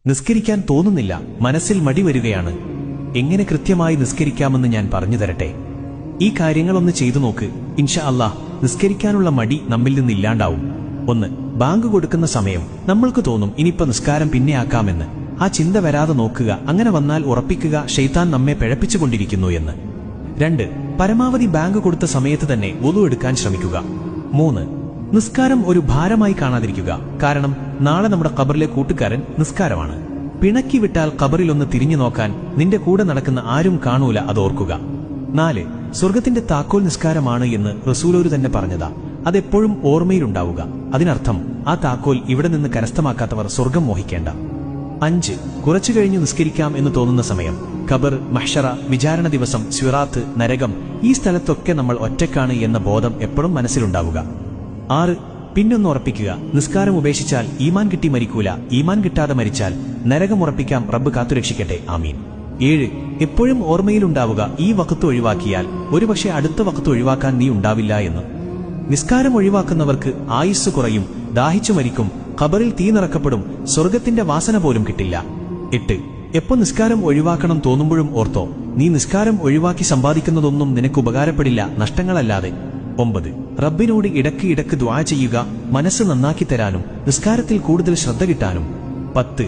നിസ്കരിക്കാൻ തോന്നുന്നില്ല, മനസ്സിൽ മടി വരികയാണ്. എങ്ങനെ കൃത്യമായി നിസ്കരിക്കാമെന്ന് ഞാൻ പറഞ്ഞു തരട്ടെ. ഈ കാര്യങ്ങളൊന്ന് ചെയ്തു നോക്ക്. ഇൻഷാ അല്ലാഹ് നിസ്കരിക്കാനുള്ള മടി നമ്മിൽ നിന്നില്ലാണ്ടാവും. 1. ബാങ്ക് കൊടുക്കുന്ന സമയം നമ്മൾക്ക് തോന്നും ഇനിയിപ്പോ നിസ്കാരം പിന്നെ ആക്കാമെന്ന്. ആ ചിന്ത വരാതെ നോക്കുക. അങ്ങനെ വന്നാൽ ഉറപ്പിക്കുക ശൈത്താൻ നമ്മെ പിഴപ്പിച്ചുകൊണ്ടിരിക്കുന്നു എന്ന്. 2. പരമാവധി ബാങ്ക് കൊടുത്ത സമയത്ത് തന്നെ വുളു എടുക്കാൻ ശ്രമിക്കുക. 3. നിസ്കാരം ഒരു ഭാരമായി കാണാതിരിക്കുക. കാരണം നാളെ നമ്മുടെ ഖബറിലെ കൂട്ടുകാരൻ നിസ്കാരമാണ്. പിണക്കി വിട്ടാൽ ഖബറിലൊന്ന് തിരിഞ്ഞു നോക്കാൻ നിന്റെ കൂടെ നടക്കുന്ന ആരും കാണൂല, അതോർക്കുക. 4. സ്വർഗത്തിന്റെ താക്കോൽ നിസ്കാരമാണ് എന്ന് റസൂലോര് തന്നെ പറഞ്ഞതാ. അതെപ്പോഴും ഓർമ്മയിലുണ്ടാവുക. അതിനർത്ഥം ആ താക്കോൽ ഇവിടെ നിന്ന് കരസ്ഥമാക്കാത്തവർ സ്വർഗം മോഹിക്കേണ്ട. 5. കുറച്ചു കഴിഞ്ഞു നിസ്കരിക്കാം എന്ന് തോന്നുന്ന സമയം ഖബർ, മഹ്ശറ, വിചാരണ ദിവസം, സിറാത്ത്, നരകം, ഈ സ്ഥലത്തൊക്കെ നമ്മൾ ഒറ്റക്കാണ് എന്ന ബോധം എപ്പോഴും മനസ്സിലുണ്ടാവുക. 6. പിന്നൊന്ന് ഉറപ്പിക്കുക, നിസ്കാരം ഉപേക്ഷിച്ചാൽ ഈമാൻ കിട്ടി മരിക്കൂല, ഈമാൻ കിട്ടാതെ മരിച്ചാൽ നരകം ഉറപ്പിക്കാം. റബ്ബ് കാത്തുരക്ഷിക്കട്ടെ, ആമീൻ. 7. എപ്പോഴും ഓർമ്മയിലുണ്ടാവുക, ഈ വഖത്ത് ഒഴിവാക്കിയാൽ ഒരുപക്ഷെ അടുത്ത വഖത്ത് ഒഴിവാക്കാൻ നീ ഉണ്ടാവില്ല എന്ന്. നിസ്കാരം ഒഴിവാക്കുന്നവർക്ക് ആയുസ് കുറയും, ദാഹിച്ചു മരിക്കും, ഖബറിൽ തീ നിറക്കപ്പെടും, സ്വർഗത്തിന്റെ വാസന പോലും കിട്ടില്ല. 8. എപ്പോ നിസ്കാരം ഒഴിവാക്കണം തോന്നുമ്പോഴും ഓർത്തോ, നീ നിസ്കാരം ഒഴിവാക്കി സമ്പാദിക്കുന്നതൊന്നും നിനക്ക് ഉപകാരപ്പെടില്ല, നഷ്ടങ്ങളല്ലാതെ. 9. റബ്ബിനോട് ഇടക്ക് ദുആ ചെയ്യുക, മനസ്സ് നന്നാക്കി തരാനും നിസ്കാരത്തിൽ കൂടുതൽ ശ്രദ്ധ കിട്ടാനും. 10.